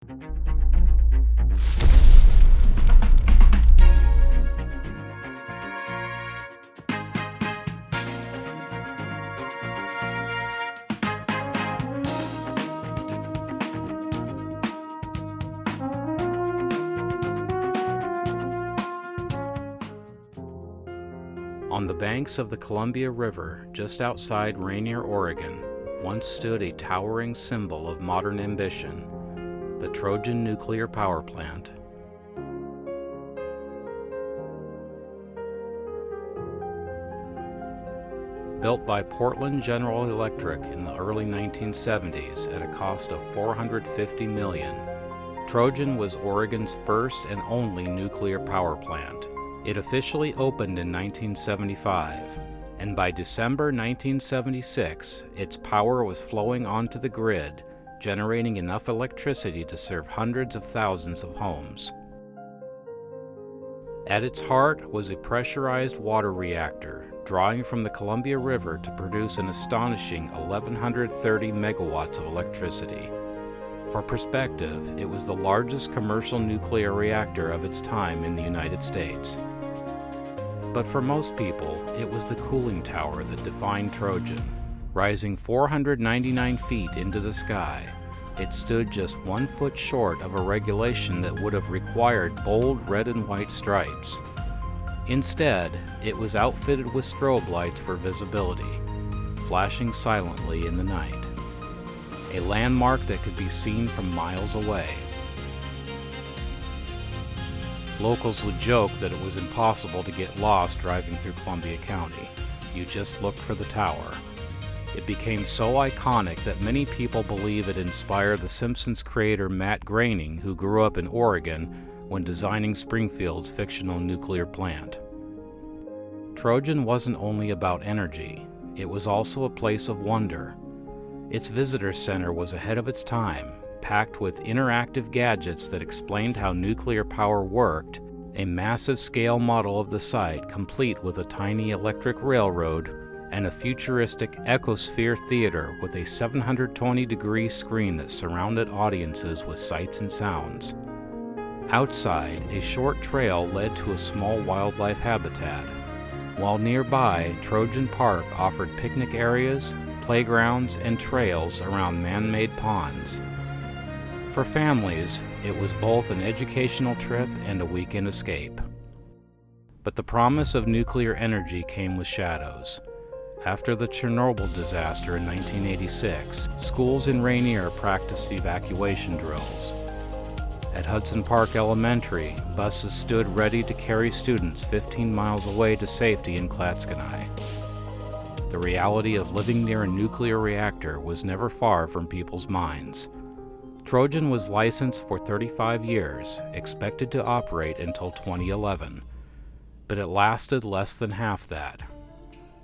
On the banks of the Columbia River, just outside Rainier, Oregon, once stood a towering symbol of modern ambition, the Trojan nuclear power plant. Built by Portland General Electric in the early 1970s at a cost of $450 million, Trojan was Oregon's first and only nuclear power plant. It officially opened in 1975, and by December 1976, its power was flowing onto the grid, generating enough electricity to serve hundreds of thousands of homes. At its heart was a pressurized water reactor, drawing from the Columbia River to produce an astonishing 1,130 megawatts of electricity. For perspective, it was the largest commercial nuclear reactor of its time in the United States. But for most people, it was the cooling tower that defined Trojan. Rising 499 feet into the sky, it stood just 1 foot short of a regulation that would have required bold red and white stripes. Instead, it was outfitted with strobe lights for visibility, flashing silently in the night. A landmark that could be seen from miles away. Locals would joke that it was impossible to get lost driving through Columbia County. You just looked for the tower. It became so iconic that many people believe it inspired The Simpsons creator Matt Groening, who grew up in Oregon, when designing Springfield's fictional nuclear plant. Trojan wasn't only about energy, it was also a place of wonder. Its visitor center was ahead of its time, packed with interactive gadgets that explained how nuclear power worked, a massive scale model of the site complete with a tiny electric railroad, and a futuristic ecosphere theater with a 720-degree screen that surrounded audiences with sights and sounds. Outside, a short trail led to a small wildlife habitat, while nearby, Trojan Park offered picnic areas, playgrounds, and trails around man-made ponds. For families, it was both an educational trip and a weekend escape. But the promise of nuclear energy came with shadows. After the Chernobyl disaster in 1986, schools in Rainier practiced evacuation drills. At Hudson Park Elementary, buses stood ready to carry students 15 miles away to safety in Clatskanie. The reality of living near a nuclear reactor was never far from people's minds. Trojan was licensed for 35 years, expected to operate until 2011, but it lasted less than half that.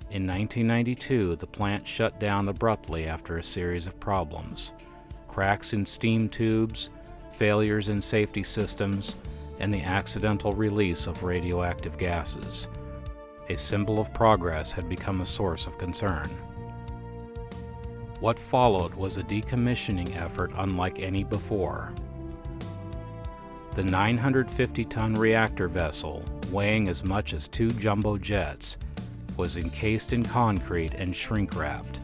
In 1992, the plant shut down abruptly after a series of problems: cracks in steam tubes, failures in safety systems, and the accidental release of radioactive gases. A symbol of progress had become a source of concern. What followed was a decommissioning effort unlike any before. The 950-ton reactor vessel, weighing as much as 2 jumbo jets, was encased in concrete and shrink-wrapped.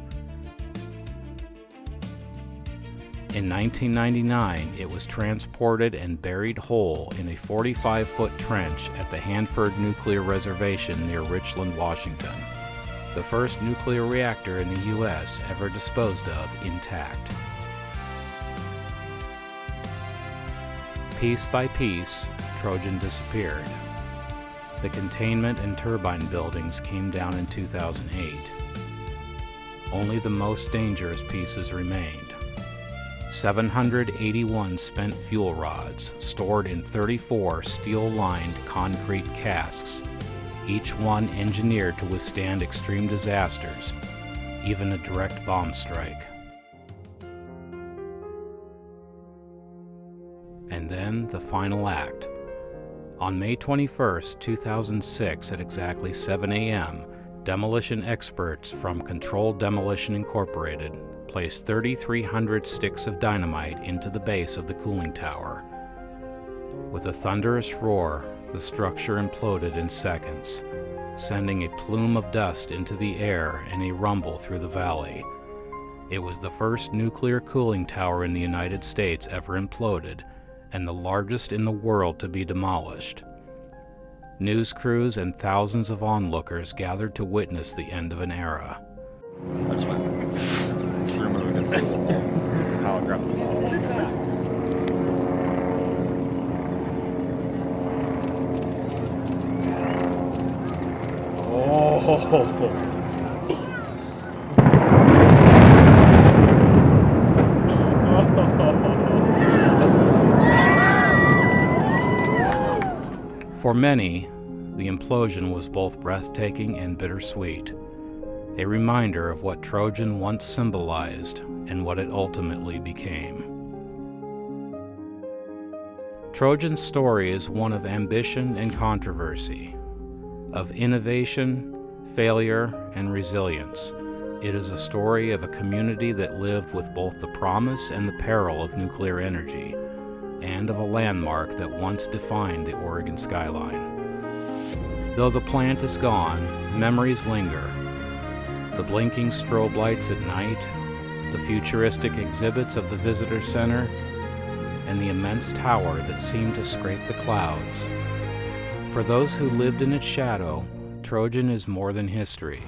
In 1999, it was transported and buried whole in a 45-foot trench at the Hanford Nuclear Reservation near Richland, Washington, the first nuclear reactor in the U.S. ever disposed of intact. Piece by piece, Trojan disappeared. The containment and turbine buildings came down in 2008. Only the most dangerous pieces remained. 781 spent fuel rods stored in 34 steel-lined concrete casks, each one engineered to withstand extreme disasters, even a direct bomb strike. And then the final act. On May 21, 2006, at exactly 7 a.m., demolition experts from Controlled Demolition Incorporated placed 3,300 sticks of dynamite into the base of the cooling tower. With a thunderous roar, the structure imploded in seconds, sending a plume of dust into the air and a rumble through the valley. It was the first nuclear cooling tower in the United States ever imploded, and the largest in the world to be demolished. News crews and thousands of onlookers gathered to witness the end of an era. I just went to remove this holographic. Oh! For many, the implosion was both breathtaking and bittersweet, a reminder of what Trojan once symbolized and what it ultimately became. Trojan's story is one of ambition and controversy, of innovation, failure, and resilience. It is a story of a community that lived with both the promise and the peril of nuclear energy, and of a landmark that once defined the Oregon skyline. Though the plant is gone, memories linger. The blinking strobe lights at night, the futuristic exhibits of the visitor center, and the immense tower that seemed to scrape the clouds. For those who lived in its shadow, Trojan is more than history.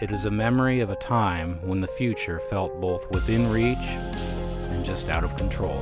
It is a memory of a time when the future felt both within reach and just out of control.